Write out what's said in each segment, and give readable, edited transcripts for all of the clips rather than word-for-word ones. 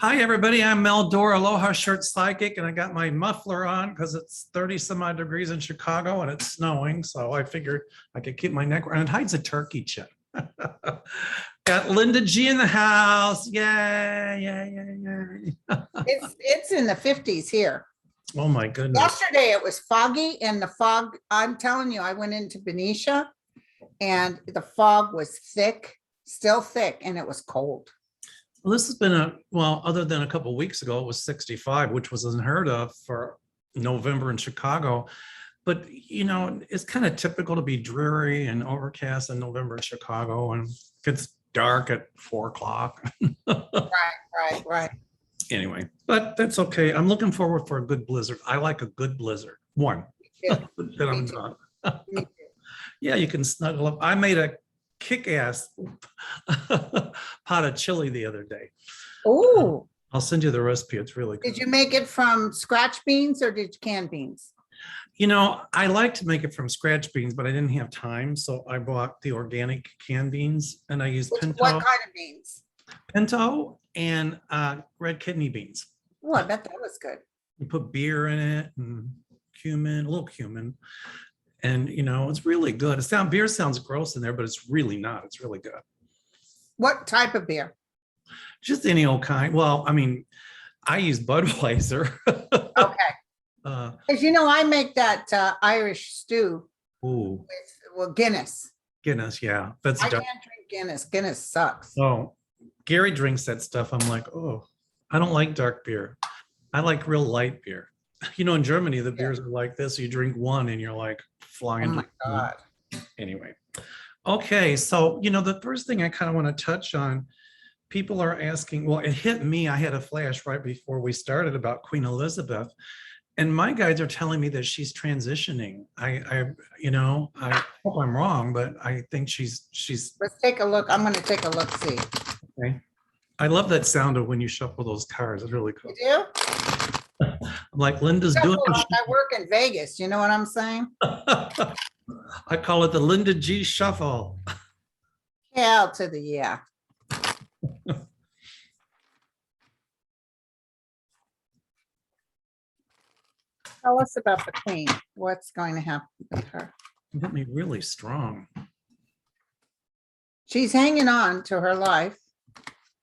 Hi, everybody. I'm Mel Dore, Aloha Shirt Psychic, and I got my muffler on because it's 30 some odd degrees in Chicago and it's snowing. So I figured I could keep my neck, and it hides a turkey chip. Got Linda G in the house. Yay. It's in the 50s here. Oh my goodness. Yesterday it was foggy, and the fog, I'm telling you, I went into Benicia and the fog was thick, still thick, and it was cold. Well, this has been other than a couple of weeks ago, it was 65, which was unheard of for November in Chicago. But, you know, it's kind of typical to be dreary and overcast in November in Chicago, and it gets dark at 4 o'clock. Right. Anyway, but that's okay. I'm looking forward for a good blizzard. I like a good blizzard. One. Then I'm done. Yeah, you can snuggle up. I made a kick-ass pot of chili the other day. Oh, I'll send you the recipe. It's really good. did you make it from scratch beans or did you can beans? You know, I like to make it from scratch beans, but I didn't have time. So I bought the organic canned beans, and I used pinto. What kind of beans? Pinto and red kidney beans. Oh, I bet that was good. You put beer in it and cumin, a little cumin. And, you know, it's really good. Beer sounds gross in there, but it's really not. It's really good. What type of beer? Just any old kind. Well, I mean, I use Budweiser. Okay. Because, you know, I make that Irish stew Ooh. with Guinness. Guinness, yeah. That's I can't drink Guinness. Guinness sucks. Oh, Gary drinks that stuff. I'm like, oh, I don't like dark beer. I like real light beer. You know, in Germany, the beers are like this. You drink one and you're like flying. Oh my God. Anyway. Okay. So, you know, the first thing I kind of want to touch on, people are asking, well, it hit me. I had a flash right before we started about Queen Elizabeth. And my guides are telling me that she's transitioning. I hope I'm wrong, but I think she's. Let's take a look. I'm going to take a look. See. Okay. I love that sound of when you shuffle those cards. It's really cool. You do? I'm like, Linda's doing. I work in Vegas. You know what I'm saying? I call it the Linda G shuffle. Hell to the yeah. Tell us about the queen. What's going to happen with her? It hit me really strong. She's hanging on to her life.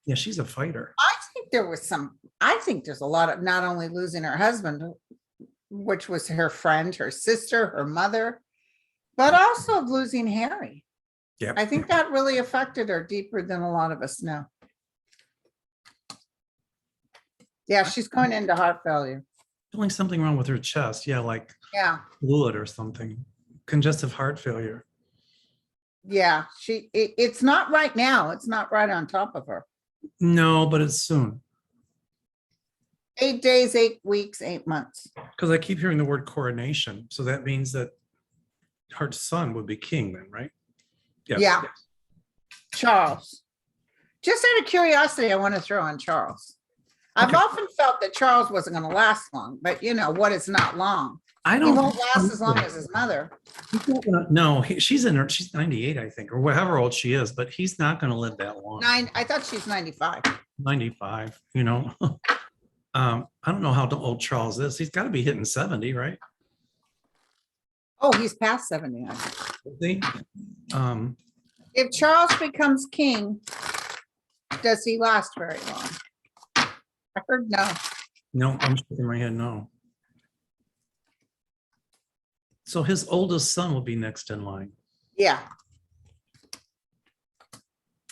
Yeah, she's a fighter. I think there's a lot of not only losing her husband, which was her friend, her sister, her mother, but also of losing Harry. Yeah. I think that really affected her deeper than a lot of us know. Yeah, she's going into heart failure. Feeling something wrong with her chest. Yeah, like fluid or something. Congestive heart failure. Yeah, it's not right now. It's not right on top of her. No, but it's soon. 8 days, 8 weeks, 8 months. Because I keep hearing the word coronation. So that means that her son would be king then, right? Yes. Yeah. Yes. Charles. Just out of curiosity, I want to throw on Charles. I've often felt that Charles wasn't going to last long, but you know what is not long. He won't last as long as his mother. No, she's 98, I think, or whatever old she is, but he's not going to live that long. I thought she's 95. 95, you know. I don't know how old Charles is. He's got to be hitting 70, right? Oh, he's past 70. Is he? If Charles becomes king, does he last very long? I heard no. No, I'm shaking my head no. So his oldest son will be next in line. Yeah.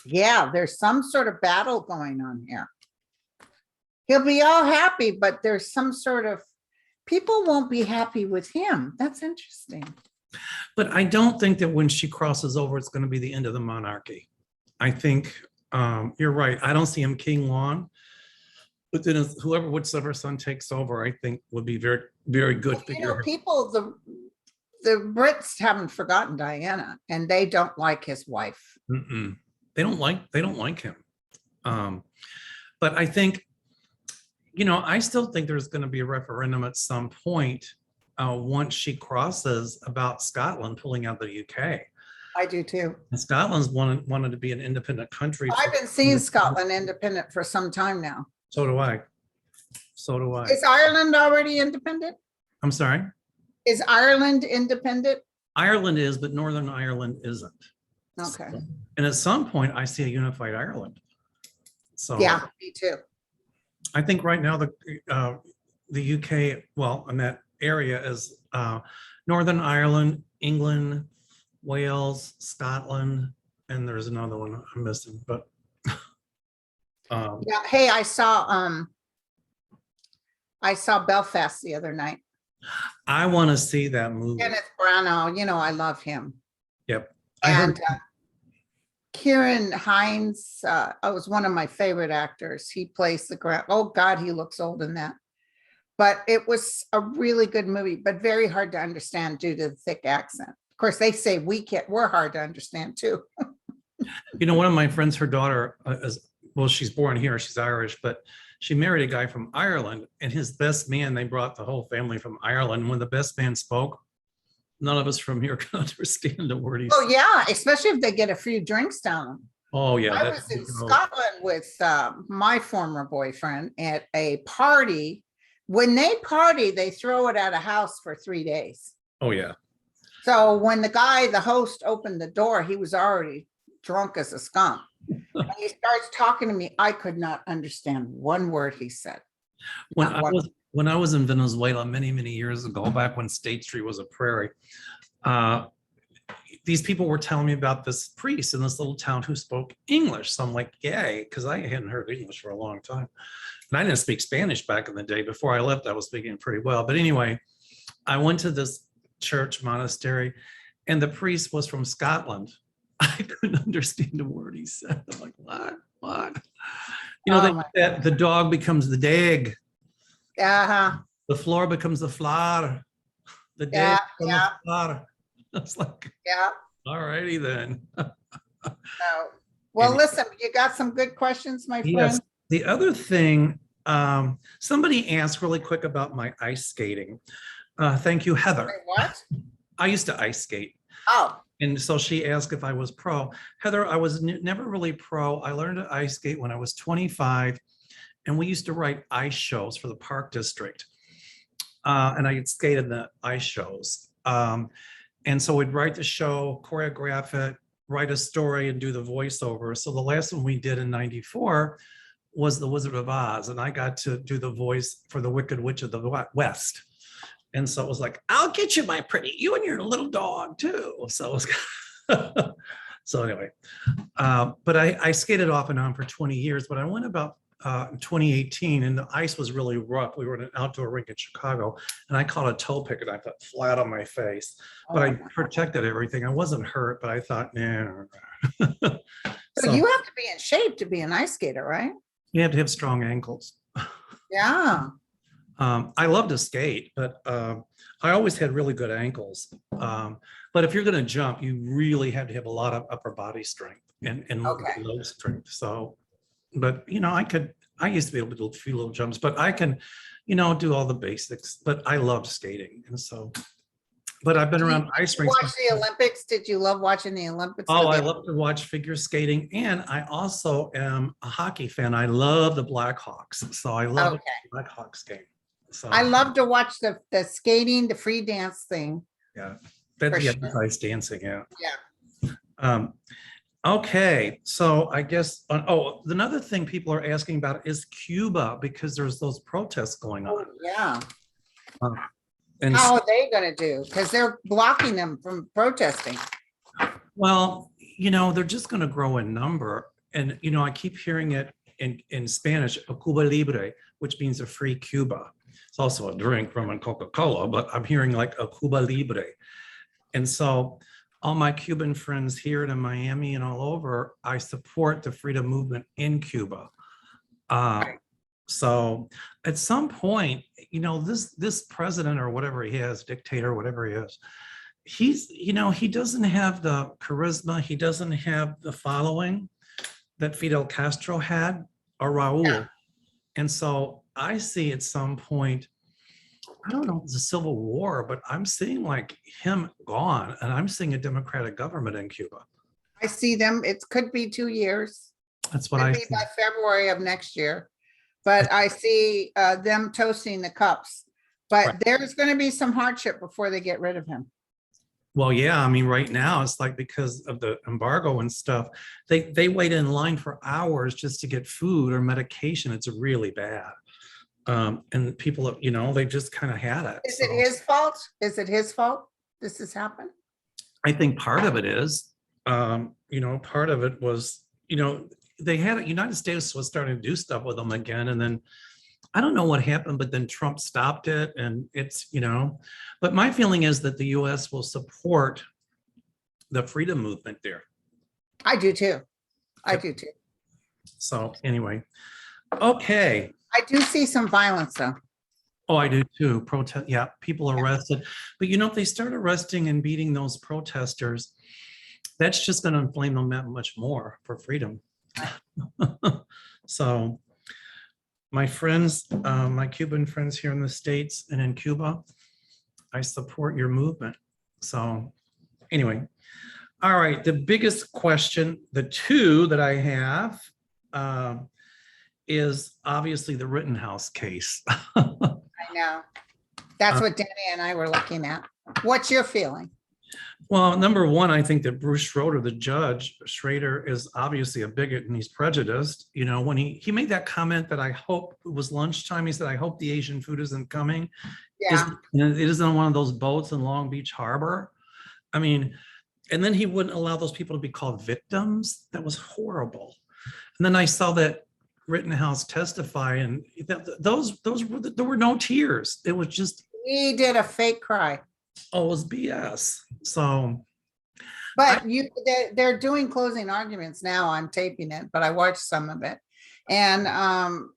Yeah, there's some sort of battle going on here. He'll be all happy, but there's some sort of, people won't be happy with him. That's interesting. But I don't think that when she crosses over, it's going to be the end of the monarchy. I think you're right. I don't see him king long. But then whichever son takes over, I think would be very, very good. Well, you know, people, the Brits haven't forgotten Diana, and they don't like his wife. They don't like him. But I think, you know, I still think there's going to be a referendum at some point once she crosses about Scotland pulling out the UK. I do too. And Scotland's wanted to be an independent country. I've been seeing Scotland independent for some time now. So do I. So do I. Is Ireland already independent? I'm sorry. Is Ireland independent? Ireland is, but Northern Ireland isn't. Okay. So, and at some point, I see a unified Ireland. So Yeah, me too. I think right now the UK, well, in that area is Northern Ireland, England, Wales, Scotland, and there's another one I'm missing, but Yeah. Hey, I saw Belfast the other night. I want to see that movie. Kenneth Branagh, you know, I love him. Yep. And Kieran Hines was one of my favorite actors. He plays the grand. Oh God, he looks old in that. But it was a really good movie, but very hard to understand due to the thick accent. Of course, they say we're hard to understand too. You know, one of my friends, her daughter well, she's born here, she's Irish, but she married a guy from Ireland, and his best man, they brought the whole family from Ireland. When the best man spoke, none of us from here can understand a word he said. Oh yeah, especially if they get a few drinks down. Oh yeah. I was in Scotland with my former boyfriend at a party. When they party, they throw it at a house for 3 days. Oh yeah. So when the host opened the door, he was already drunk as a skunk. And he starts talking to me. I could not understand one word he said. When I was in Venezuela many, many years ago, back when State Street was a prairie, these people were telling me about this priest in this little town who spoke English. So I'm like, yay, because I hadn't heard English for a long time. And I didn't speak Spanish back in the day. Before I left, I was speaking pretty well. But anyway, I went to this church monastery, and the priest was from Scotland. I couldn't understand a word he said. I'm like, what? You know, that the dog becomes the dag. Uh-huh. The floor becomes the floor. The dag becomes the floor. It's like, yeah. All righty then. Well, listen, you got some good questions, my friend. Yes. The other thing, somebody asked really quick about my ice skating. Thank you, Heather. Wait, what? I used to ice skate. Oh. And so she asked if I was pro. Heather, I was never really pro. I learned to ice skate when I was 25, and we used to write ice shows for the Park District. And I skated the ice shows. And so we'd write the show, choreograph it, write a story, and do the voiceover. So the last one we did in '94 was The Wizard of Oz, and I got to do the voice for the Wicked Witch of the West. And so it was like, I'll get you, my pretty, you and your little dog too. So it was, so anyway, but I skated off and on for 20 years, but I went about 2018 and the ice was really rough. We were in an outdoor rink in Chicago, and I caught a toe pick and I got flat on my face, but I protected everything. I wasn't hurt, but I thought, nah. So you have to be in shape to be an ice skater, right? You have to have strong ankles. Yeah. I love to skate, but I always had really good ankles. But if you're going to jump, you really have to have a lot of upper body strength and low strength. So, but you know, I used to be able to do a few little jumps, but I can, you know, do all the basics. But I love skating, and so. But I've been around ice rinks. Watch the Olympics? Did you love watching the Olympics? Oh, I love to watch figure skating, and I also am a hockey fan. I love the Blackhawks, so I love the Blackhawks game. So I love to watch the skating, the free dance thing. Yeah, that's the ice dancing. Yeah. Yeah. Okay, so I guess another thing people are asking about is Cuba, because there's those protests going on. Oh, yeah. And how are they going to do? Because they're blocking them from protesting. Well, you know, they're just going to grow in number. And, you know, I keep hearing it in Spanish, a Cuba Libre, which means a free Cuba. It's also a drink from Coca-Cola, but I'm hearing like a Cuba Libre. And so all my Cuban friends here in Miami and all over, I support the freedom movement in Cuba. So at some point, you know, this president or whatever he is, dictator, whatever he is, you know, he doesn't have the charisma. He doesn't have the following that Fidel Castro had or Raul. Yeah. And so I see at some point I don't know if it's a civil war, but I'm seeing like him gone, and I'm seeing a democratic government in Cuba. I see them. It could be 2 years. That's what Could I be see. by February of next year. But I see them toasting the cups. But Right. there's going to be some hardship before they get rid of him. Well, yeah, I mean, right now it's like because of the embargo and stuff, they wait in line for hours just to get food or medication. It's really bad. And people, you know, they just kind of had it. Is So it his fault? Is it his fault this has happened? I think part of it is, you know, part of it was, you know, they had United States was starting to do stuff with them again, and then I don't know what happened, but then Trump stopped it, and it's, you know, but my feeling is that the US will support the freedom movement there. I do too. I do too. So anyway, okay. I do see some violence though. Oh, I do too. Protest, yeah, people arrested. But you know, if they start arresting and beating those protesters, that's just going to inflame them that much more for freedom. So my friends, my Cuban friends here in the States and in Cuba, I support your movement. So anyway, all right, the biggest question, the two that I have is obviously the Rittenhouse case. I know. That's what Danny and I were looking at. What's your feeling? Well, number one, I think that Bruce Schroeder, the judge, Schrader, is obviously a bigot and he's prejudiced. You know, when he made that comment that I hope it was lunchtime, he said, I hope the Asian food isn't coming. Yeah. It isn't on one of those boats in Long Beach Harbor. I mean, and then he wouldn't allow those people to be called victims. That was horrible. And then I saw that Rittenhouse testify, and there were no tears. It was just, He did a fake cry. oh, it was BS. So, But they're doing closing arguments now. I'm taping it, but I watched some of it. And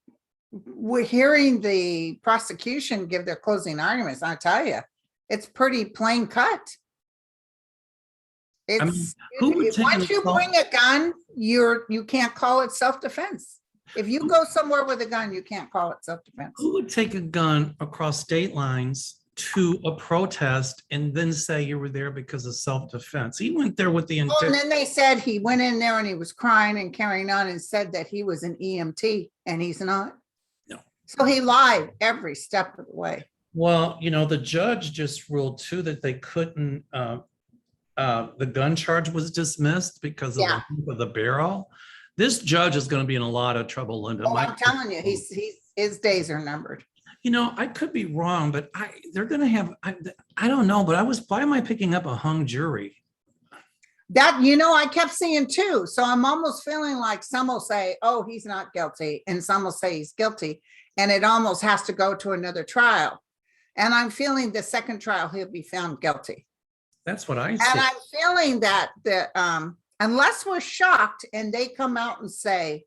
we're hearing the prosecution give their closing arguments. I tell you, it's pretty plain cut. I mean, It's take once you bring a gun, you can't call it self-defense. If you go somewhere with a gun, you can't call it self-defense. who would take a gun across state lines to a protest and then say you were there because of self-defense? He went there with the Oh, and intent. then they said he went in there and he was crying and carrying on and said that he was an EMT, and he's not. No. So he lied every step of the way. Well, you know, the judge just ruled too that they couldn't, the gun charge was dismissed because of the barrel. This judge is going to be in a lot of trouble, Linda. Oh, I'm telling you, his days are numbered. You know, I could be wrong, but they're going to have, I don't know, but why am I picking up a hung jury? That, you know, I kept seeing too. So I'm almost feeling like some will say, oh, he's not guilty, and some will say he's guilty, and it almost has to go to another trial. And I'm feeling the second trial, he'll be found guilty. That's what I And see. I'm feeling that unless we're shocked and they come out and say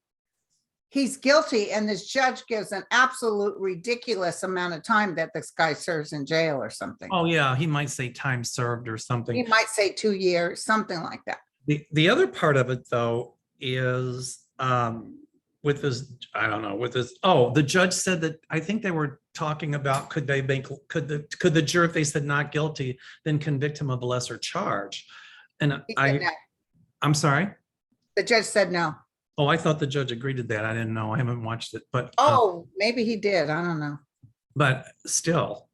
he's guilty, and this judge gives an absolute ridiculous amount of time that this guy serves in jail or something. Oh yeah, he might say time served or something. He might say 2 years, something like that. The other part of it though is with this, I don't know, with this, oh, the judge said that, I think they were talking about could the jury, if they said not guilty, then convict him of a lesser charge. And He said no. I'm sorry. The judge said no. Oh, I thought the judge agreed to that. I didn't know. I haven't watched it, but Oh, maybe he did. I don't know. but still,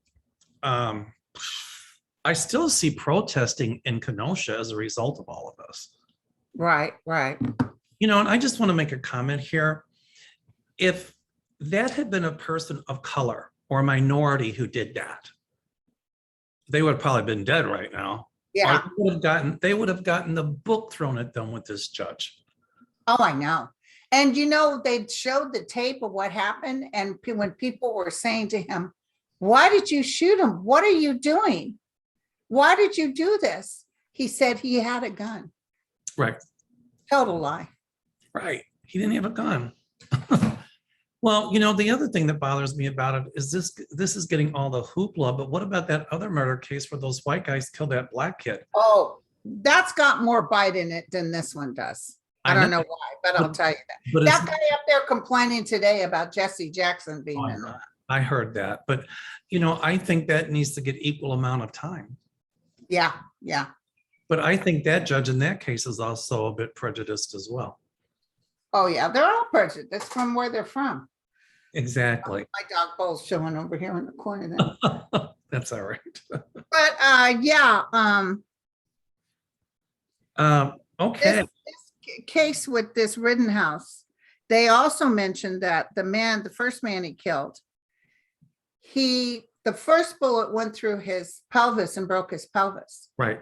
I still see protesting in Kenosha as a result of all of this. Right, right. You know, and I just want to make a comment here. If that had been a person of color or a minority who did that, they would have probably been dead right now. Yeah. Or they would have gotten the book thrown at them with this judge. Oh, I know. And you know, they showed the tape of what happened. And when people were saying to him, why did you shoot him? What are you doing? Why did you do this? He said he had a gun. Right. Total lie. Right. He didn't have a gun. Well, you know, the other thing that bothers me about it is this is getting all the hoopla, but what about that other murder case where those white guys killed that black kid? Oh, that's got more bite in it than this one does. I don't know why, but I'll tell you that. That guy up there complaining today about Jesse Jackson being in there. I heard that, but I think that needs to get equal amount of time. Yeah, yeah. But I think that judge in that case is also a bit prejudiced as well. Oh, yeah, they're all prejudiced from where they're from. Exactly. My dog Bull's showing over here in the corner there. That's all right. But yeah, Okay. this case with this Rittenhouse, they also mentioned that the first man he killed, the first bullet went through his pelvis and broke his pelvis. Right.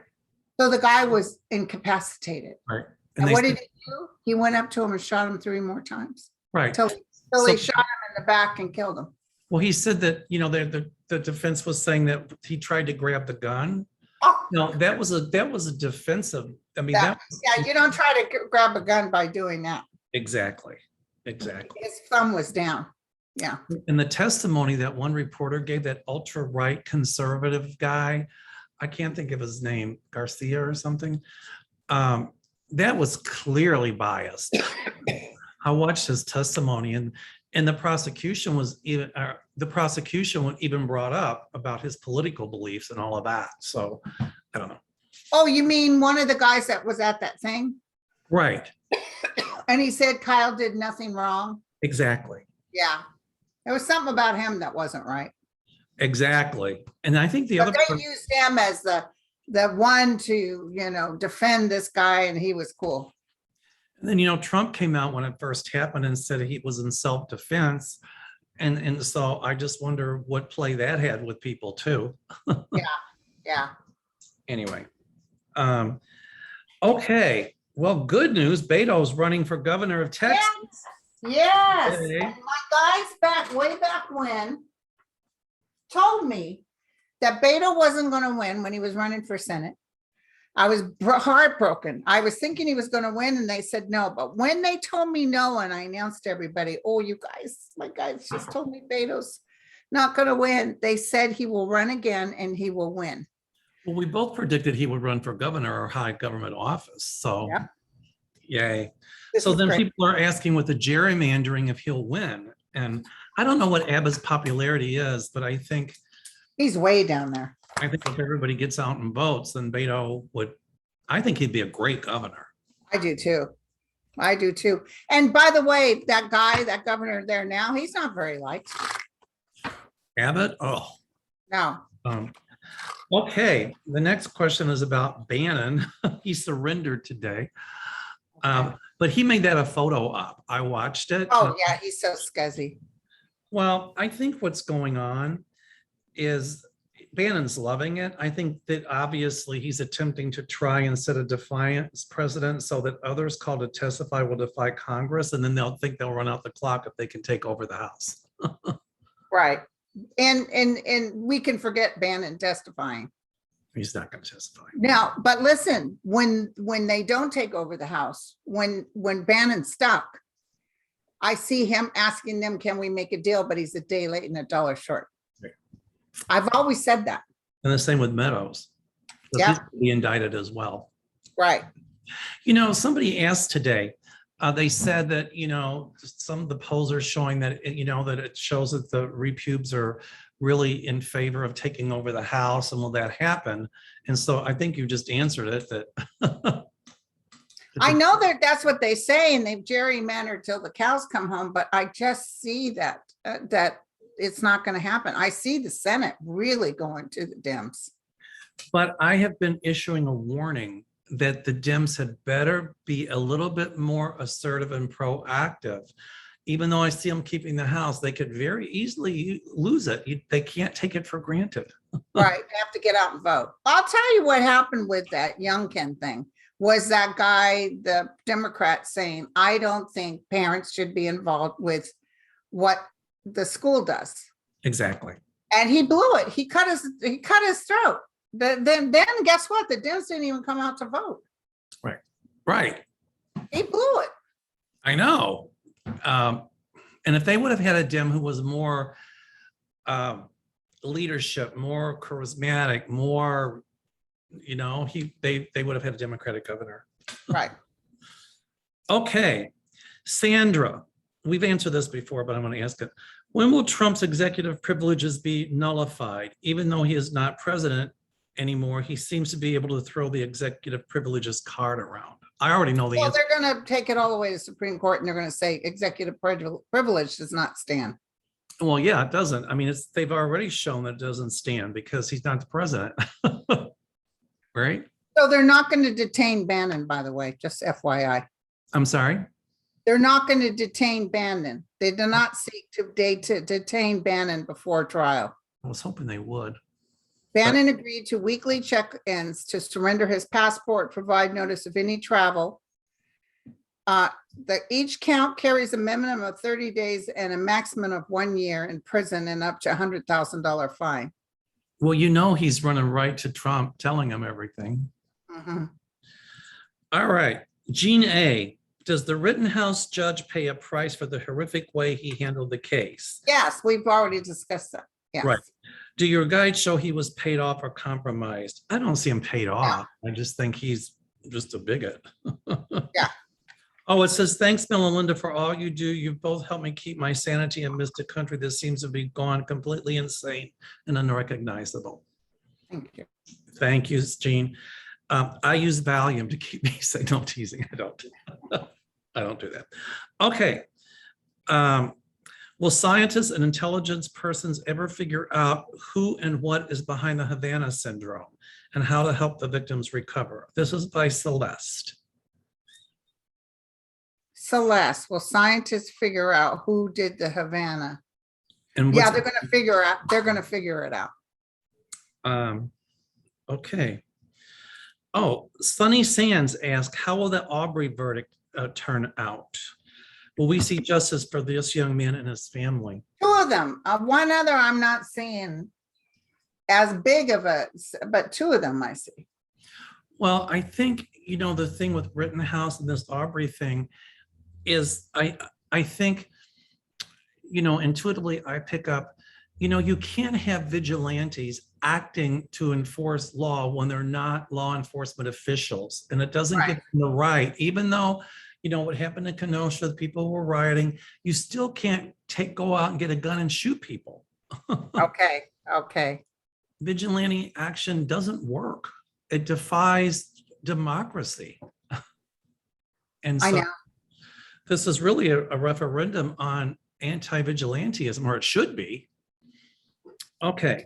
So the guy was incapacitated. Right. And what did he do? He went up to him and shot him 3 more times. Right. Till he shot him in the back and killed him. Well, he said that, the defense was saying that he tried to grab the gun. Oh. No, that was a defensive. I mean, Yeah, you don't try to grab a gun by doing that. Exactly. His thumb was down. Yeah. And the testimony that one reporter gave, that ultra-right conservative guy, I can't think of his name, Garcia or something, that was clearly biased. I watched his testimony, and the prosecution even brought up about his political beliefs and all of that. So I don't know. Oh, you mean one of the guys that was at that thing? Right. And he said Kyle did nothing wrong. Exactly. Yeah. There was something about him that wasn't right. Exactly. And I think they used him as the one to, defend this guy, and he was cool. And then, Trump came out when it first happened and said he was in self-defense. And so I just wonder what play that had with people too. Yeah. Anyway. Okay. Well, good news. Beto's running for governor of Texas. Yes. Okay. And my guys way back when told me that Beto wasn't going to win when he was running for Senate. I was heartbroken. I was thinking he was going to win, and they said no. But when they told me no, and I announced to everybody, oh, my guys just told me Beto's not going to win. They said he will run again and he will win. Well, we both predicted he would run for governor or high government office. So, Yay. So then people are asking with the gerrymandering if he'll win. And I don't know what Abba's popularity is, but I think he's way down there. I think if everybody gets out and votes, then Beto I think he'd be a great governor. I do too. And by the way, that governor there now, he's not very liked. Abbott? Oh. No. Okay. The next question is about Bannon. He surrendered today. But he made that a photo op. I watched it. Oh, yeah. He's so scuzzy. Well, I think what's going on is Bannon's loving it. I think that obviously he's attempting to try and set a defiance precedent so that others called to testify will defy Congress, and then they'll think they'll run out the clock if they can take over the House. Right. And we can forget Bannon testifying. He's not going to testify. Now, but listen, when they don't take over the House, when Bannon's stuck, I see him asking them, can we make a deal? But he's a day late and $1 short. Right. I've always said that. And the same with Meadows. Yeah. He's indicted as well. Right. Somebody asked today, they said that, some of the polls are showing that, that it shows that the repubes are really in favor of taking over the House, and will that happen? And so I think you just answered it, that I know that's what they say, and they've gerrymandered till the cows come home, but I just see that it's not going to happen. I see the Senate really going to the Dems. But I have been issuing a warning that the Dems had better be a little bit more assertive and proactive. Even though I see them keeping the House, they could very easily lose it. They can't take it for granted. Right. They have to get out and vote. I'll tell you what happened with that Youngkin thing. Was that guy, the Democrat, saying, I don't think parents should be involved with what the school does. Exactly. And he blew it. He cut his throat. Then guess what? The Dems didn't even come out to vote. Right. Right. He blew it. I know. And if they would have had a Dem who was more leadership, more charismatic, more, they would have had a Democratic governor. Right. Okay. Sandra, we've answered this before, but I'm going to ask it. When will Trump's executive privileges be nullified? Even though he is not president anymore, he seems to be able to throw the executive privileges card around. I already know the Well, answer. they're going to take it all the way to Supreme Court and they're going to say executive privilege does not stand. Well, yeah, it doesn't. I mean, they've already shown that it doesn't stand because he's not the president. Right? So they're not going to detain Bannon, by the way, just FYI. I'm sorry. They're not going to detain Bannon. They do not seek to detain Bannon before trial. I was hoping they would. Bannon agreed to weekly check-ins to surrender his passport, provide notice of any travel. Each count carries a minimum of 30 days and a maximum of 1 year in prison and up to $100,000 fine. Well, you know, he's running right to Trump, telling him everything. Mhm. All right. Gene A. Does the Rittenhouse judge pay a price for the horrific way he handled the case? Yes, we've already discussed that. Yes. Right. Do your guides show he was paid off or compromised? I don't see him paid off. I just think he's just a bigot. Yeah. Oh, it says, thanks, Bill and Linda, for all you do. You've both helped me keep my sanity amidst a country that seems to be gone completely insane and unrecognizable. Thank you. Thank you, Gene. I use Valium to keep me safe. No teasing. I don't. I don't do that. Okay. Will scientists and intelligence persons ever figure out who and what is behind the Havana syndrome and how to help the victims recover? This is by Celeste. Celeste, will scientists figure out who did the Havana? And Yeah, they're going to figure out. They're going to figure it out. Okay. Oh, Sunny Sands asked, how will the Aubrey verdict turn out? Will we see justice for this young man and his family? Two of them. One other I'm not seeing as big of a, but two of them I see. Well, I think, you know, the thing with Rittenhouse and this Aubrey thing is I think, you know, intuitively I pick up, you know, you can't have vigilantes acting to enforce law when they're not law enforcement officials. And it doesn't give them the right, even though, you know, what happened in Kenosha, the people who were rioting, you still can't go out and get a gun and shoot people. Okay. Okay. Vigilante action doesn't work. It defies democracy. And so I know. this is really a referendum on anti-vigilantism, or it should be. Okay.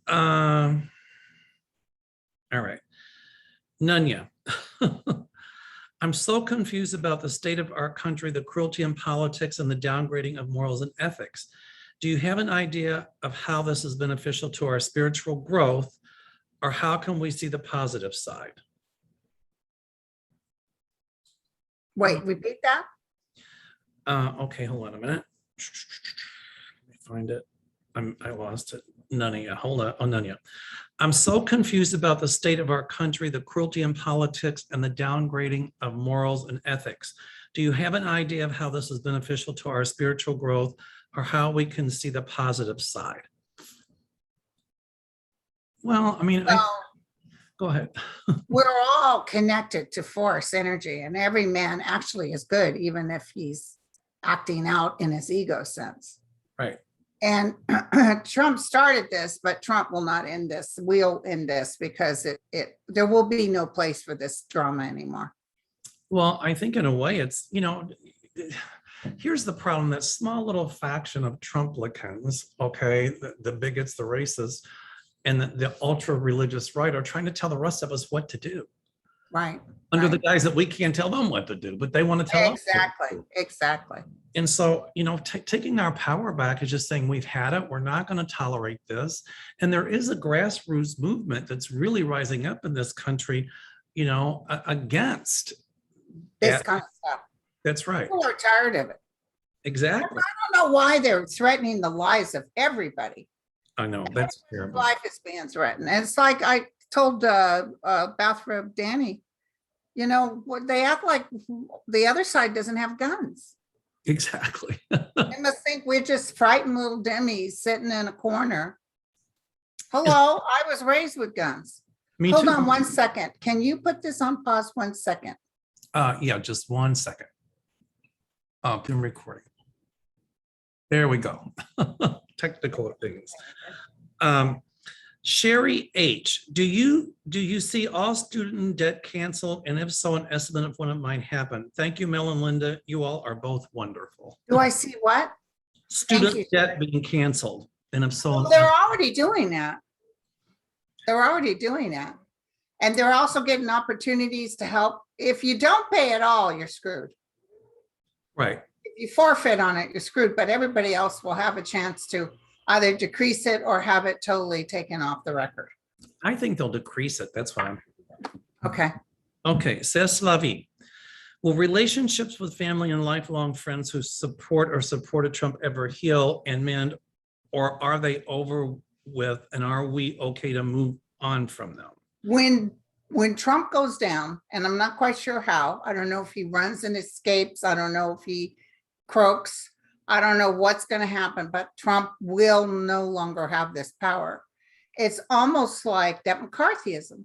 All right. Nunya. I'm so confused about the state of our country, the cruelty in politics, and the downgrading of morals and ethics. Do you have an idea of how this is beneficial to our spiritual growth, or how can we see the positive side? Wait, repeat that? Okay, hold on a minute. Let me find it. I lost it. Nunya, hold on. Oh, Nunya. I'm so confused about the state of our country, the cruelty in politics, and the downgrading of morals and ethics. Do you have an idea of how this is beneficial to our spiritual growth, or how we can see the positive side? Well, I mean, go ahead. We're all connected to force energy, and every man actually is good, even if he's acting out in his ego sense. Right. And Trump started this, but Trump will not end this. We'll end this because there will be no place for this drama anymore. Well, I think in a way it's, you know, here's the problem, that small little faction of Trumplicans, okay, the bigots, the racists, and the ultra religious right are trying to tell the rest of us what to do. Right. Under the guise that we can't tell them what to do, but they want to tell us. Exactly. And so, you know, taking our power back is just saying we've had it. We're not going to tolerate this. And there is a grassroots movement that's really rising up in this country, you know, against This kind of stuff. That's right. People are tired of it. Exactly. I don't know why they're threatening the lives of everybody. I know, that's terrible. Life is being threatened. And it's like I told Bathrobe Danny, you know, they act like the other side doesn't have guns. Exactly. They must think we're just frightened little Demis sitting in a corner. Hello, I was raised with guns. Me Hold too. on 1 second. Can you put this on pause 1 second? Yeah, just 1 second. Been recording. There we go. Technical things. Sherry H, do you see all student debt canceled? And if so, an estimate of when it might happen? Thank you, Mel and Linda. You all are both wonderful. Do I see what? Student debt being canceled. And if so, Well, they're already doing that. They're already doing that. And they're also getting opportunities to help. If you don't pay at all, you're screwed. right. If you forfeit on it, you're screwed, but everybody else will have a chance to either decrease it or have it totally taken off the record. I think they'll decrease it. That's fine. Okay. Okay, says Slavi. Will relationships with family and lifelong friends who support or supported Trump ever heal and mend, or are they over with, and are we okay to move on from them? When Trump goes down, and I'm not quite sure how, I don't know if he runs and escapes, I don't know if he croaks, I don't know what's going to happen, but Trump will no longer have this power. It's almost like that McCarthyism.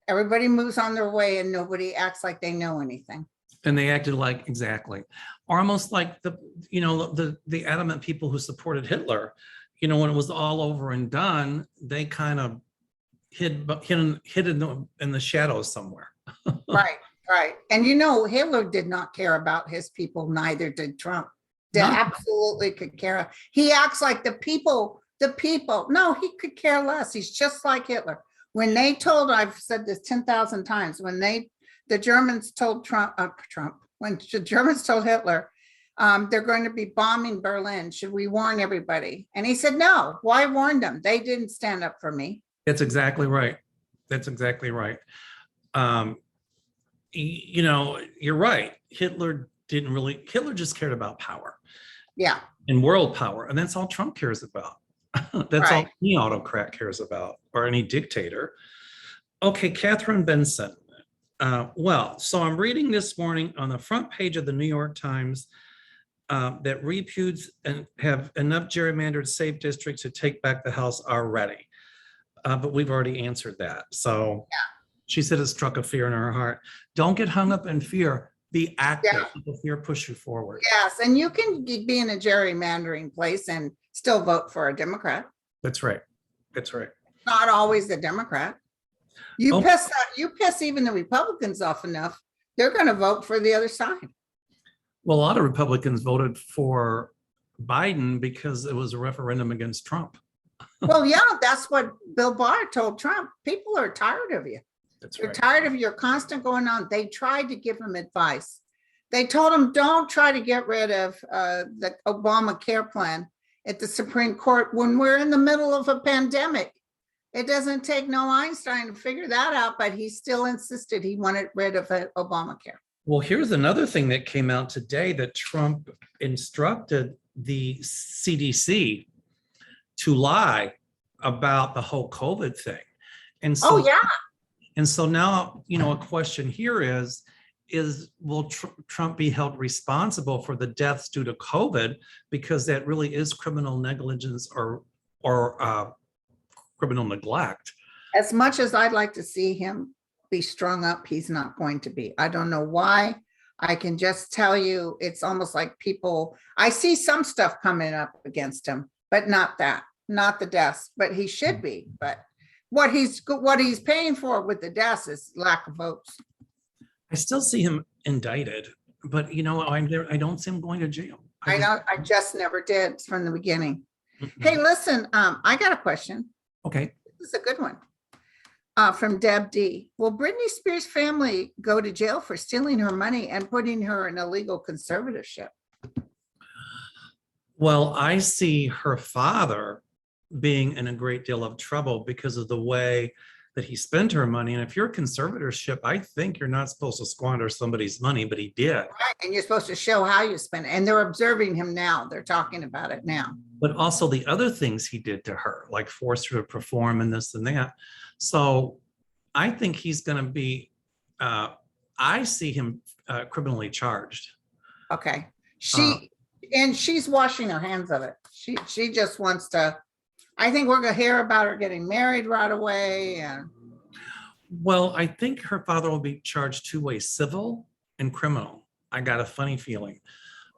Everybody moves on their way and nobody acts like they know anything. And they acted like, exactly, or almost like the adamant people who supported Hitler, when it was all over and done, they kind of hid in the shadows somewhere. Right. And Hitler did not care about his people, neither did Trump. They absolutely could care. He acts like the people, no, he could care less. He's just like Hitler. When they told, I've said this 10,000 times, when the Germans told when the Germans told Hitler, they're going to be bombing Berlin, should we warn everybody? And he said, no, why warn them? They didn't stand up for me. That's exactly right. That's exactly right. You're right. Hitler just cared about power. Yeah. And world power. And that's all Trump cares about. That's all any autocrat cares about, or any dictator. Okay, Catherine Benson. So I'm reading this morning on the front page of the New York Times that reputes and have enough gerrymandered safe districts to take back the House already. But we've already answered that. So she said it struck a fear in her heart. Don't get hung up in fear. Be active. The fear push you forward. Yes, and you can be in a gerrymandering place and still vote for a Democrat. That's right. That's right. Not always the Democrat. You piss even the Republicans off enough, they're going to vote for the other side. Well, a lot of Republicans voted for Biden because it was a referendum against Trump. Well, yeah, that's what Bill Barr told Trump. People are tired of you. They're tired of your constant going on. They tried to give him advice. They told him, don't try to get rid of the Obamacare plan at the Supreme Court when we're in the middle of a pandemic. It doesn't take no Einstein to figure that out, but he still insisted he wanted rid of Obamacare. Well, here's another thing that came out today, that Trump instructed the CDC to lie about the whole COVID thing. And so, and so now, a question here is will Trump be held responsible for the deaths due to COVID? Because that really is criminal negligence or criminal neglect. As much as I'd like to see him be strung up, he's not going to be. I don't know why. I can just tell you, it's almost like I see some stuff coming up against him, but not the deaths, but he should be. But what he's paying for with the deaths is lack of votes. I still see him indicted, but I don't see him going to jail. I just never did from the beginning. Hey, listen, I got a question. Okay. This is a good one. From Deb D. Will Britney Spears' family go to jail for stealing her money and putting her in a legal conservatorship? Well, I see her father being in a great deal of trouble because of the way that he spent her money. And if you're a conservatorship, I think you're not supposed to squander somebody's money, but he did. Right, and you're supposed to show how you spend it. And they're observing him now. They're talking about it now. But also the other things he did to her, like force her to perform and this and that. So I think he's going to be, I see him criminally charged. Okay. She's washing her hands of it. She just wants to, I think we're going to hear about her getting married right away. And well, I think her father will be charged two ways, civil and criminal. I got a funny feeling.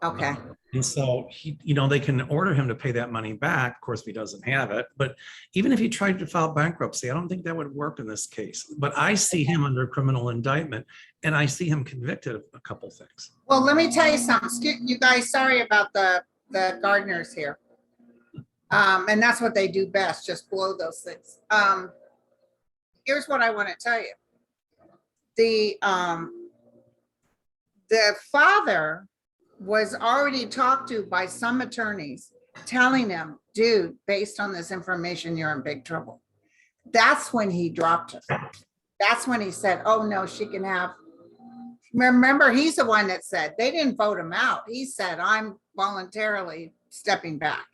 Okay. And so he, they can order him to pay that money back. Of course, if he doesn't have it, but even if he tried to file bankruptcy, I don't think that would work in this case. But I see him under criminal indictment and I see him convicted of a couple things. Well, let me tell you something. You guys, sorry about the gardeners here. And that's what they do best, just blow those things. Here's what I want to tell you. The father was already talked to by some attorneys telling him, dude, based on this information, you're in big trouble. That's when he dropped her. That's when he said, oh no, she can have, remember, he's the one that said, they didn't vote him out. He said, I'm voluntarily stepping back.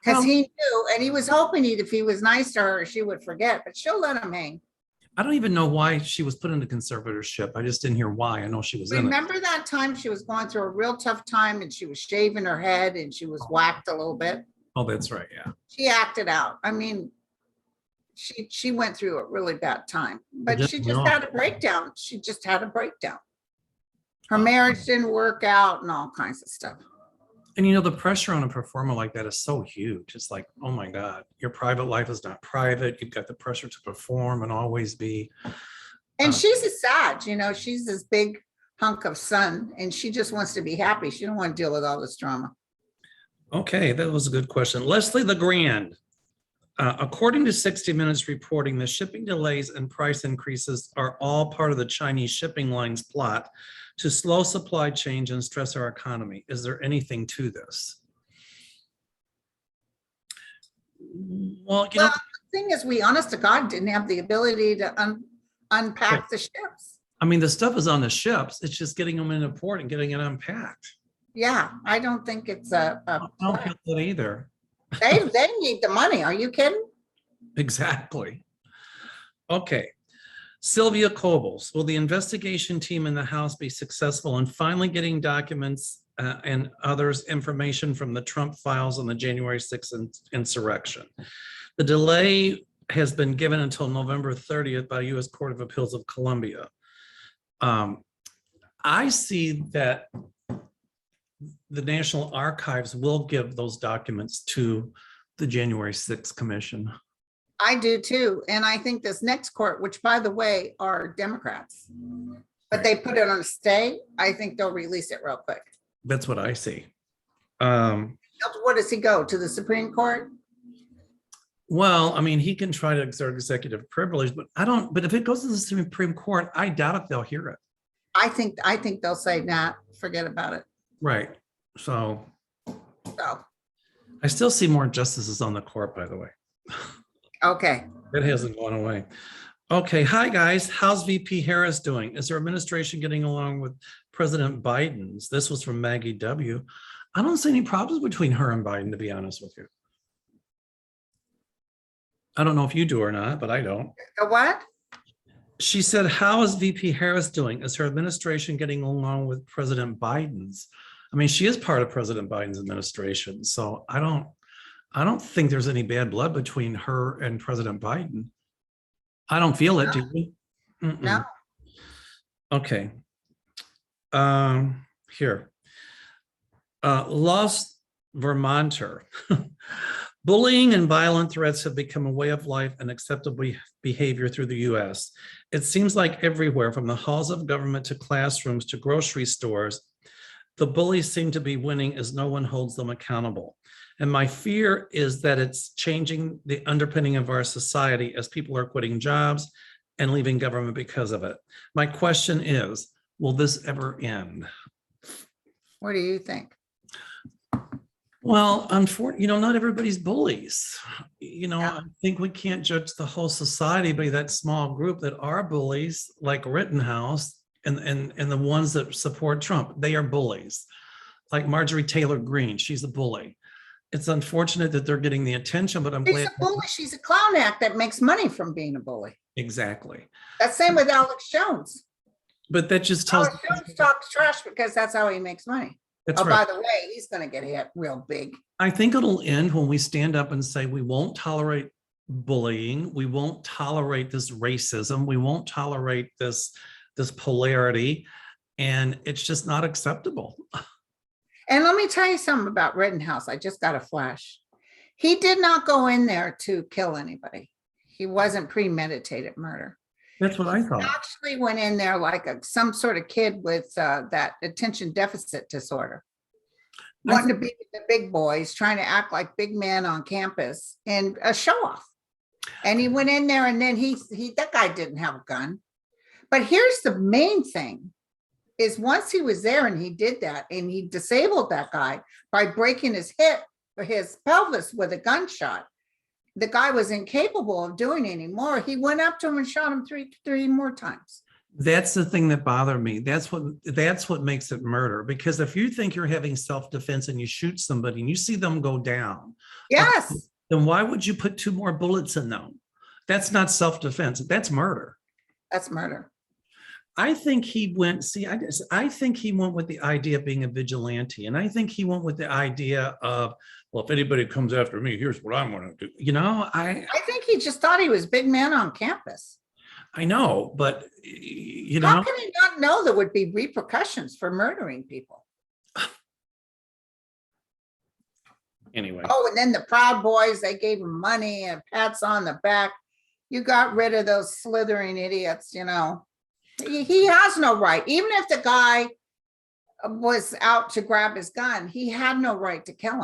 Because he knew, and he was hoping if he was nice to her, she would forget, but she'll let him hang. I don't even know why she was put into conservatorship. I just didn't hear why. I know she was in it. Remember that time she was going through a real tough time and she was shaving her head and she was whacked a little bit? Oh, that's right. Yeah. She acted out. I mean, she went through a really bad time, but she just had a breakdown. She just had a breakdown. Her marriage didn't work out and all kinds of stuff. And the pressure on a performer like that is so huge. It's like, oh my God, your private life is not private. You've got the pressure to perform and always be. And she's a Sag, she's this big hunk of sun and she just wants to be happy. She don't want to deal with all this drama. Okay, that was a good question. Leslie LeGrand. According to 60 Minutes reporting, the shipping delays and price increases are all part of the Chinese shipping lines plot to slow supply chains and stress our economy. Is there anything to this? Well, the thing is, we honest to God didn't have the ability to unpack the ships. I mean, the stuff is on the ships. It's just getting them into port and getting it unpacked. Yeah, I don't think it's I don't feel that either. They need the money. Are you kidding? Exactly. Okay. Sylvia Cobles, will the investigation team in the House be successful in finally getting documents and others information from the Trump files on the January 6th insurrection? The delay has been given until November 30th by U.S. Court of Appeals of Columbia. I see that the National Archives will give those documents to the January 6th Commission. I do too. And I think this next court, which by the way, are Democrats, but they put it on a stay. I think they'll release it real quick. That's what I see. What does he go to the Supreme Court? Well, I mean, he can try to exert executive privilege, but but if it goes to the Supreme Court, I doubt if they'll hear it. I think they'll say, nah, forget about it. Right. So I still see more justices on the court, by the way. Okay. It hasn't gone away. Okay. Hi, guys. How's VP Harris doing? Is her administration getting along with President Biden's? This was from Maggie W. I don't see any problems between her and Biden, to be honest with you. I don't know if you do or not, but I don't. The what? She said, how is VP Harris doing? Is her administration getting along with President Biden's? I mean, she is part of President Biden's administration. So I don't think there's any bad blood between her and President Biden. I don't feel it, do you? No. Okay. Here. Lost Vermonter. Bullying and violent threats have become a way of life and acceptable behavior through the U.S. It seems like everywhere, from the halls of government to classrooms to grocery stores, the bullies seem to be winning as no one holds them accountable. And my fear is that it's changing the underpinning of our society as people are quitting jobs and leaving government because of it. My question is, will this ever end? What do you think? Well, unfortunately, not everybody's bullies. Yeah. I think we can't judge the whole society by that small group that are bullies, like Rittenhouse and the ones that support Trump. They are bullies. Like Marjorie Taylor Greene, she's a bully. It's unfortunate that they're getting the attention, but I'm glad. She's a bully. She's a clown act that makes money from being a bully. Exactly. That's same with Alex Jones. But that just tells. Alex Jones talks trash because that's how he makes money. That's right. By the way, he's going to get hit real big. I think it'll end when we stand up and say we won't tolerate bullying. We won't tolerate this racism. We won't tolerate this polarity. And it's just not acceptable. And let me tell you something about Rittenhouse. I just got a flash. He did not go in there to kill anybody. He wasn't premeditated murder. That's what I He thought. actually went in there like some sort of kid with that attention deficit disorder, wanting to be with the big boys, trying to act like big man on campus and a show off. And he went in there, and then he that guy didn't have a gun. But here's the main thing is once he was there and he did that and he disabled that guy by breaking his hip or his pelvis with a gunshot, the guy was incapable of doing anymore. He went up to him and shot him three more times. That's the thing that bothered me. That's what makes it murder. Because if you think you're having self-defense and you shoot somebody and you see them go down, Yes. then why would you put 2 more bullets in them? That's not self-defense. That's murder. That's murder. I think he went, I think he went with the idea of being a vigilante. And I think he went with the idea of, well, if anybody comes after me, here's what I'm going to do. You know, I think he just thought he was big man on campus. I know, but you know. How can he not know there would be repercussions for murdering people? Anyway. Oh, and then the Proud Boys, they gave him money and pats on the back. You got rid of those slithering idiots, you know. He has no right. Even if the guy was out to grab his gun, he had no right to kill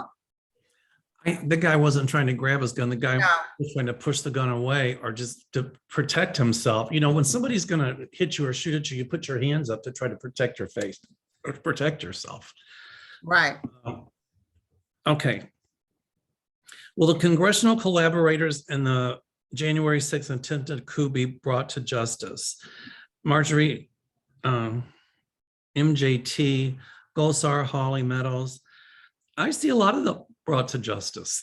him. The guy wasn't trying to grab his gun. The guy was trying to push the gun away or just to protect himself. You know, when somebody's going to hit you or shoot at you, you put your hands up to try to protect your face or protect yourself. Right. Okay. Will the congressional collaborators in the January 6th attempted coup be brought to justice? Marjorie, MJT, Gosar, Hawley, Meadows. I see a lot of them brought to justice.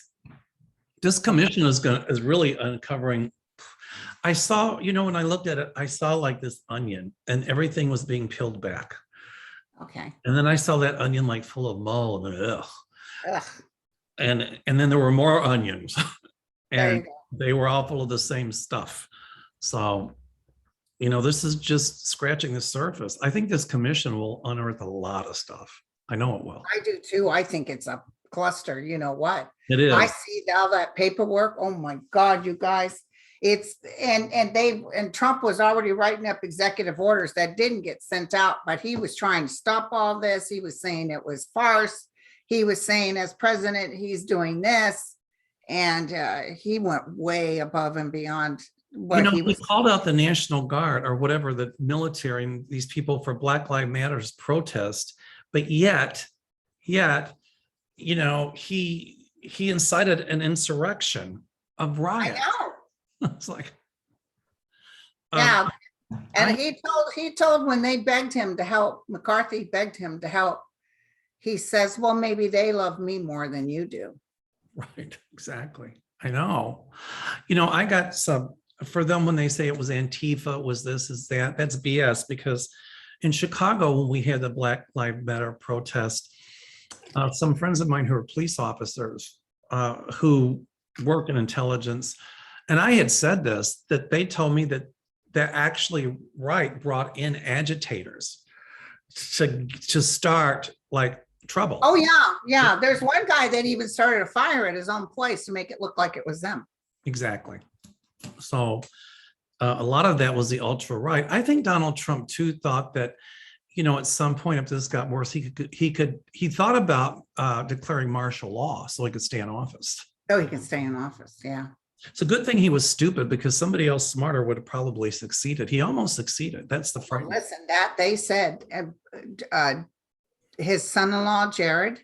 This commission is really uncovering. I saw, you know, when I looked at it, I saw like this onion and everything was being peeled back. Okay. And then I saw that onion like full of mold and ugh. Ugh. And then there were more onions and go. they were all full of the same stuff. So, you know, this is just scratching the surface. I think this commission will unearth a lot of stuff. I know it will. I do too. I think it's a cluster. You know what? It is. I see all that paperwork. Oh my God, you guys. It's and Trump was already writing up executive orders that didn't get sent out, but he was trying to stop all this. He was saying it was farce. He was saying as president, he's doing this. And he went way above and beyond what you know, he was. He called out the National Guard or whatever, the military and these people for Black Lives Matters protest, but yet, you know, he incited an insurrection of riot. I know. It's like, yeah. And he told when they begged him to help, McCarthy begged him to help. He says, well, maybe they love me more than you do. Right, exactly. I know. You know, I got some for them when they say it was Antifa, it was this, is that, that's BS, because in Chicago, when we had the Black Lives Matter protest, some friends of mine who are police officers who work in intelligence, and I had said this, that they told me that actually brought in agitators to start like trouble. Oh yeah. There's one guy that even started a fire at his own place to make it look like it was them. Exactly. So a lot of that was the ultra right. I think Donald Trump too thought that, you know, at some point, if this got worse, he thought about declaring martial law so he could stay in office. So he can stay in office. Yeah. It's a good thing he was stupid, because somebody else smarter would have probably succeeded. He almost succeeded. That's the fright. Listen, that they said his son-in-law, Jared,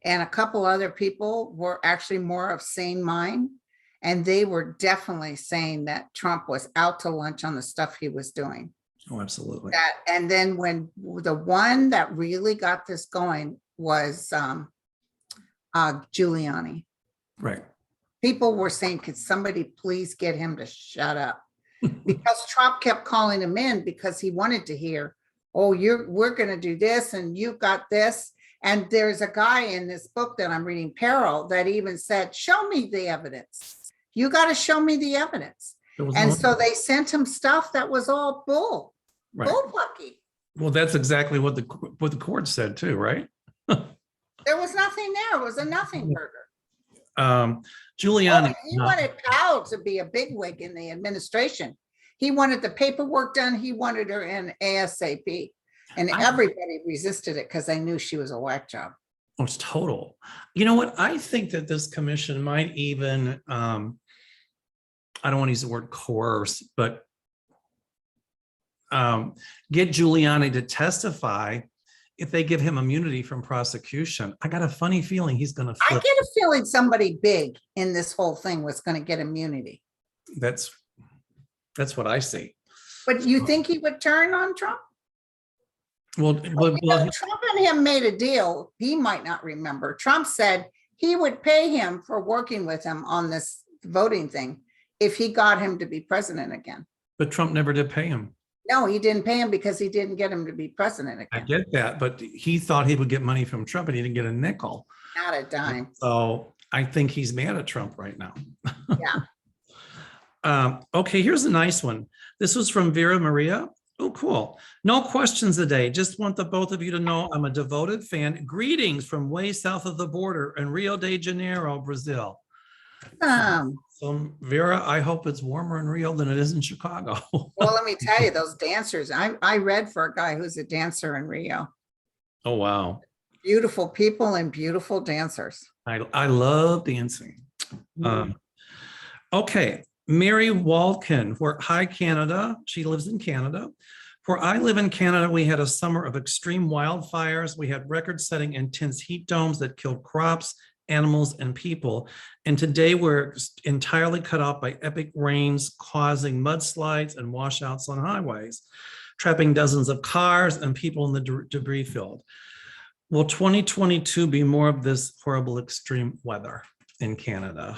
and a couple other people were actually more of sane mind. And they were definitely saying that Trump was out to lunch on the stuff he was doing. Oh, absolutely. And then when the one that really got this going was Giuliani. Right. People were saying, could somebody please get him to shut up? Because Trump kept calling him in because he wanted to hear, oh, we're going to do this and you got this. And there's a guy in this book that I'm reading, Peril, that even said, show me the evidence. You got to show me the evidence. And so they sent him stuff that was all bull, right. bullpucky. Well, that's exactly what the court said too, right? was nothing there. It was a nothing burger. Giuliani. He wanted Powell to be a bigwig in the administration. He wanted the paperwork done. He wanted her in ASAP. And everybody resisted it because they knew she was a whack job. Oh, it's total. You know what? I think that this commission might even, I don't want to use the word coerce, but get Giuliani to testify if they give him immunity from prosecution. I got a funny feeling he's going to flip. I get a feeling somebody big in this whole thing was going to get immunity. That's what I see. But you think he would turn on Trump? Well, Trump and him made a deal. He might not remember. Trump said he would pay him for working with him on this voting thing if he got him to be president again. But Trump never did pay him. No, he didn't pay him because he didn't get him to be president again. I get that, but he thought he would get money from Trump and he didn't get a nickel. Not a dime. So I think he's mad at Trump right now. Yeah. Okay, here's a nice one. This was from Vera Maria. Oh, cool. No questions today. Just want the both of you to know I'm a devoted fan. Greetings from way south of the border in Rio de Janeiro, Brazil. So Vera, I hope it's warmer in Rio than it is in Chicago. Well, let me tell you, those dancers, I read for a guy who's a dancer in Rio. Oh, wow. Beautiful people and beautiful dancers. I love dancing. Okay. Mary Walken, hi Canada. She lives in Canada. Where I live in Canada, we had a summer of extreme wildfires. We had record-setting intense heat domes that killed crops, animals, and people. And today we're entirely cut off by epic rains causing mudslides and washouts on highways, trapping dozens of cars and people in the debris field. Will 2022 be more of this horrible extreme weather in Canada?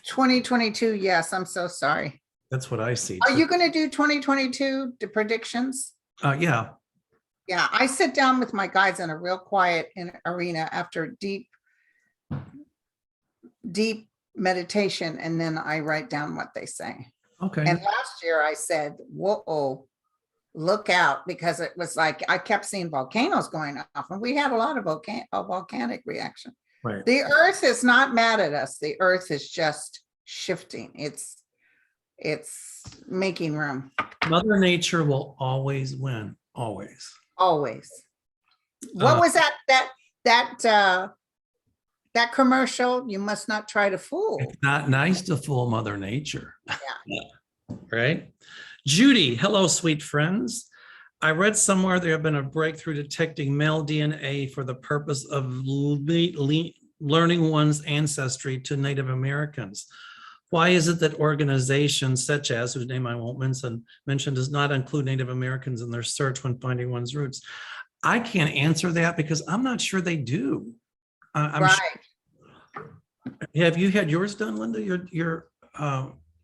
2022, yes, I'm so sorry. That's what I see. Are you going to do 2022 predictions? Yeah. Yeah, I sit down with my guys in a real quiet arena after deep meditation, and then I write down what they say. Okay. And last year I said, whoa, look out, because it was like I kept seeing volcanoes going off, and we had a lot of volcanic reaction. Right. The earth is not mad at us. The earth is just shifting. It's making room. Mother Nature will always win. Always. Always. What was that commercial? You must not try to fool. It's not nice to fool Mother Nature. Yeah. Right? Judy, hello, sweet friends. I read somewhere there have been a breakthrough detecting male DNA for the purpose of learning one's ancestry to Native Americans. Why is it that organizations such as, whose name I won't mention, does not include Native Americans in their search when finding one's roots? I can't answer that because I'm not sure they do. Right. Have you had yours done, Linda? Your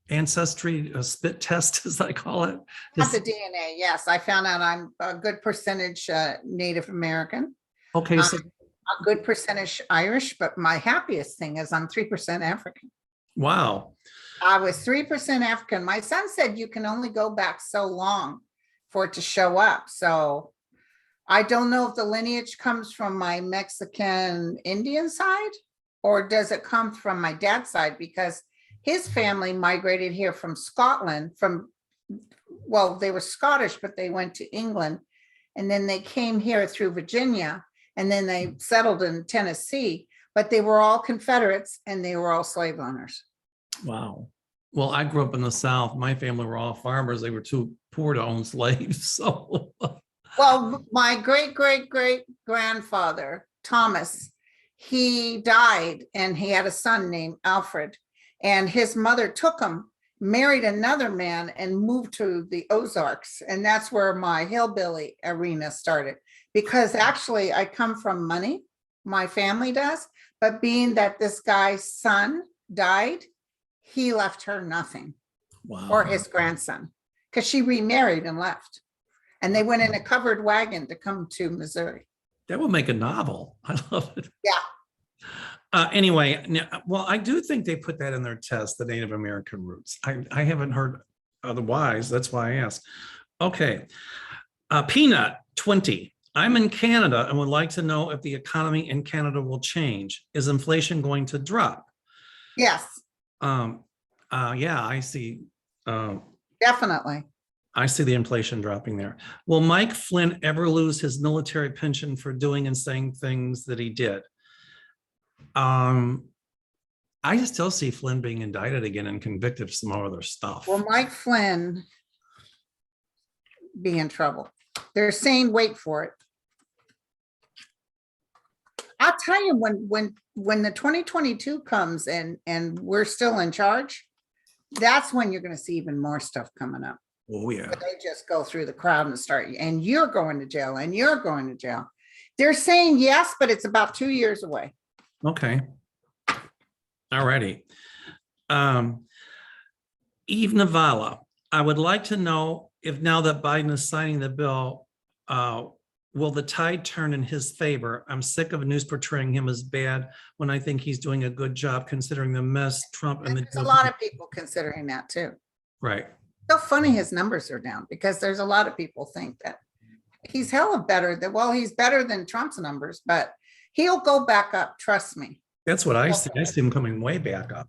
ancestry spit test, as I call it? Not the DNA. Yes, I found out I'm a good percentage Native American. Okay, so a good percentage Irish, but my happiest thing is I'm 3% African. Wow. I was 3% African. My son said you can only go back so long for it to show up. So I don't know if the lineage comes from my Mexican Indian side, or does it come from my dad's side, because his family migrated here from Scotland they were Scottish, but they went to England, and then they came here through Virginia, and then they settled in Tennessee, but they were all Confederates and they were all slave owners. Wow. Well, I grew up in the South. My family were all farmers. They were too poor to own slaves. So, well, my great grandfather, Thomas, he died and he had a son named Alfred, and his mother took him, married another man, and moved to the Ozarks. And that's where my hillbilly arena started, because actually I come from money, my family does, but being that this guy's son died, he left her nothing. wow. Or his grandson, because she remarried and left. And they went in a covered wagon to come to Missouri. That would make a novel. I love it. Yeah. Anyway, well, I do think they put that in their test, the Native American roots. I haven't heard otherwise. That's why I asked. Okay. Peanut 20. I'm in Canada and would like to know if the economy in Canada will change. Is inflation going to drop? Yes, Yeah, I see. definitely. I see the inflation dropping there. Will Mike Flynn ever lose his military pension for doing and saying things that he did? I still see Flynn being indicted again and convicted of some other stuff. Will Mike Flynn be in trouble? They're saying, wait for it. I'll tell you, when the 2022 comes and we're still in charge, that's when you're going to see even more stuff coming up. Oh yeah. But they just go through the crowd and start, and you're going to jail, and you're going to jail. They're saying yes, but it's about 2 years away. Okay. All righty. Eve Navala, I would like to know if now that Biden is signing the bill, will the tide turn in his favor? I'm sick of news portraying him as bad when I think he's doing a good job considering the mess Trump and There's a lot of people considering that too. Right. So funny his numbers are down, because there's a lot of people think that he's hella better, that, well, he's better than Trump's numbers, but he'll go back up. Trust me. That's what I see. I see him coming way back up.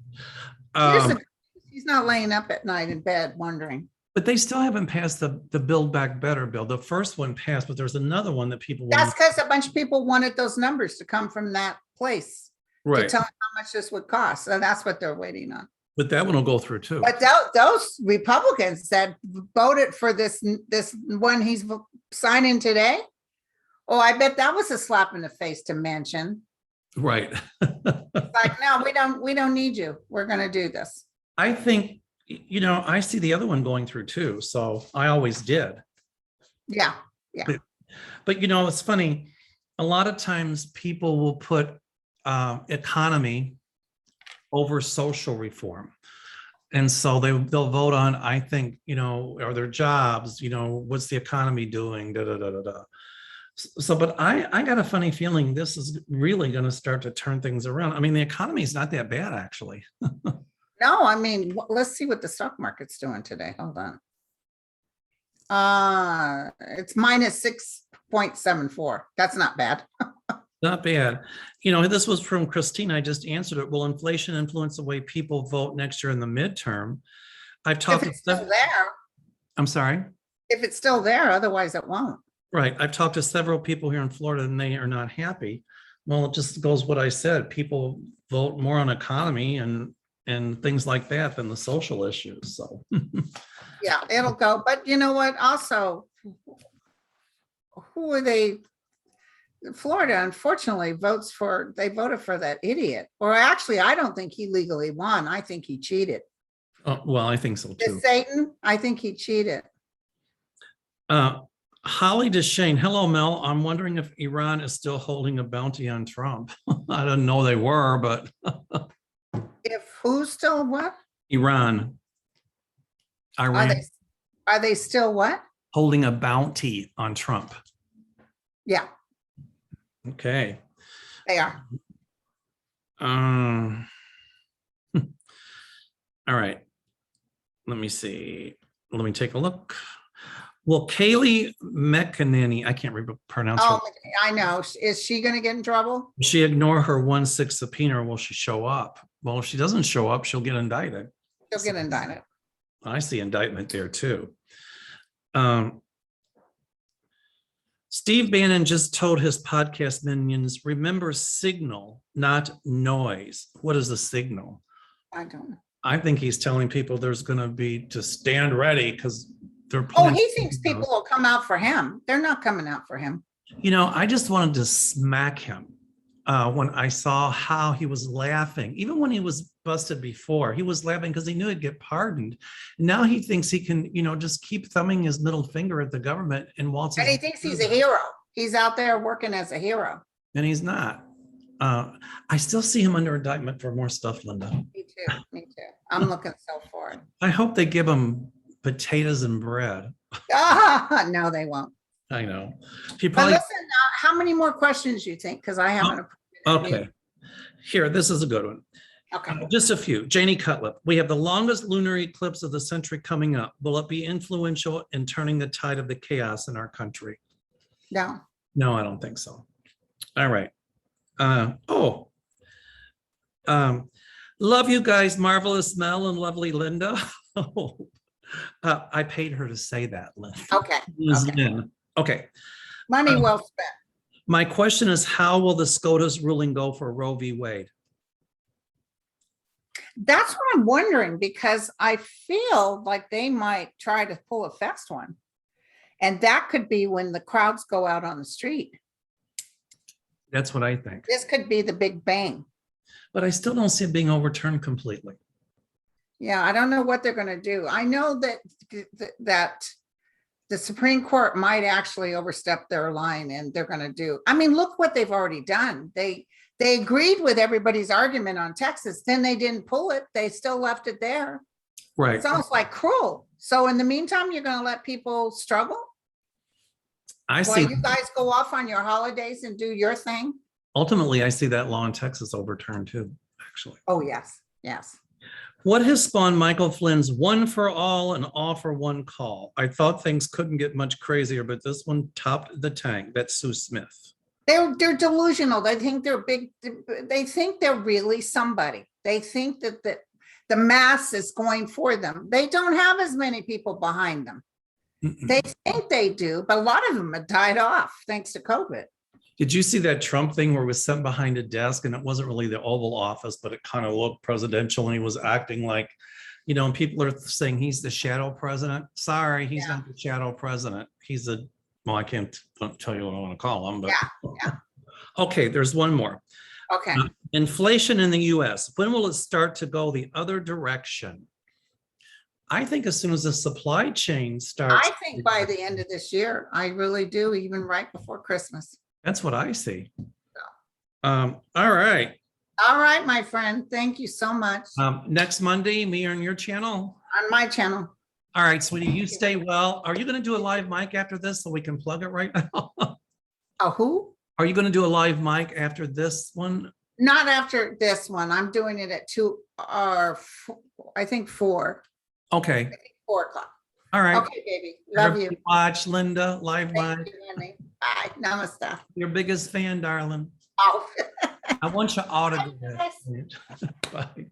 He's not laying up at night in bed wondering. But they still haven't passed the Build Back Better bill. The first one passed, but there's another one that people That's because a bunch of people wanted those numbers to come from that place. Right. To tell them how much this would cost. So that's what they're waiting on. But that one will go through too. But those Republicans that voted for this one he's signing today, oh, I bet that was a slap in the face to Manchin. Right. Like, no, we don't need you. We're going to do this. I think, I see the other one going through too. So I always did. Yeah. But it's funny. A lot of times people will put economy over social reform. And so they'll vote on, I think, are there jobs, what's the economy doing, da, da, da, da, da. So, but I got a funny feeling this is really going to start to turn things around. I mean, the economy is not that bad, actually. No, I mean, let's see what the stock market's doing today. Hold on. It's minus 6.74. That's not bad. Not bad. This was from Christine. I just answered it. Will inflation influence the way people vote next year in the midterm? I've talked If it's still there. I'm sorry? If it's still there, otherwise it won't. Right. I've talked to several people here in Florida and they are not happy. Well, it just goes what I said. People vote more on economy and things like that than the social issues. So yeah, it'll go. But you know what? Also, who are they? Florida, unfortunately, voted for that idiot. Or actually, I don't think he legally won. I think he cheated. Oh, well, I think so too. Satan, I think he cheated. Holly DeShane, hello, Mel. I'm wondering if Iran is still holding a bounty on Trump. I didn't know they were, but if who's still what? Iran. Are they still what? Holding a bounty on Trump. Yeah. Okay. They are. All right. Let me see. Let me take a look. Well, Kaylee McEnany, I can't pronounce her. Oh, I know. Is she going to get in trouble? Will she ignore her 1/6 subpoena or will she show up? Well, if she doesn't show up, she'll get indicted. She'll get indicted. I see indictment there too. Steve Bannon just told his podcast minions, remember signal, not noise. What is the signal? I don't know. I think he's telling people there's going to be to stand ready because they're. Oh, he thinks people will come out for him. They're not coming out for him. I just wanted to smack him when I saw how he was laughing. Even when he was busted before, he was laughing because he knew he'd get pardoned. Now he thinks he can, just keep thumbing his middle finger at the government and waltzing. And he thinks he's a hero. He's out there working as a hero. And he's not. I still see him under indictment for more stuff, Linda. Me too. Me too. I'm looking so for it. I hope they give him potatoes and bread. No, they won't. I know. But listen, how many more questions do you think? Because I haven't. Okay. Here, this is a good one. Okay. Just a few. Janie Cutlip. We have the longest lunar eclipse of the century coming up. Will it be influential in turning the tide of the chaos in our country? No. No, I don't think so. All right. Love you guys, marvelous Mel and lovely Linda. I paid her to say that, Linda. Okay. Lynn. Okay. Money well spent. My question is, how will the SCOTUS ruling go for Roe v. Wade? That's what I'm wondering, because I feel like they might try to pull a fast one. And that could be when the crowds go out on the street. That's what I think. This could be the big bang. But I still don't see it being overturned completely. Yeah, I don't know what they're going to do. I know that the Supreme Court might actually overstep their line, and they're going to do. I mean, look what they've already done. They agreed with everybody's argument on Texas. Then they didn't pull it. They still left it there. Right. It's almost like cruel. So in the meantime, you're going to let people struggle? I While see. you guys go off on your holidays and do your thing? Ultimately, I see that law in Texas overturned too, actually. Oh, yes. Yes. What has spawned Michael Flynn's one for all and all for one call? I thought things couldn't get much crazier, but this one topped the tank. That's Sue Smith. They're delusional. They think they're big. They think they're really somebody. They think that the mass is going for them. They don't have as many people behind them. They think they do, but a lot of them have died off thanks to COVID. Did you see that Trump thing where he was sent behind a desk and it wasn't really the Oval Office, but it kind of looked presidential and he was acting like, you know, and people are saying he's the shadow president. Sorry, he's not the shadow president. He's a, well, I can't tell you what I want to call him, but Yeah. Okay, there's one more. Okay. Inflation in the US, when will it start to go the other direction? I think as soon as the supply chain starts. I think by the end of this year, I really do, even right before Christmas. That's what I see. All right. All right, my friend. Thank you so much. Next Monday, me on your channel. On my channel. All right, sweetie, you stay well. Are you going to do a live mic after this so we can plug it right now? Oh, who? Are you going to do a live mic after this one? Not after this one. I'm doing it at 2 or I think 4. Okay. I think 4 o'clock. All right. Okay, baby. Love Everybody you. watch Linda live Thank mic. you, honey. Bye. Namaste. Your biggest fan, darling. Oh. I want your autograph. Yes. Bye.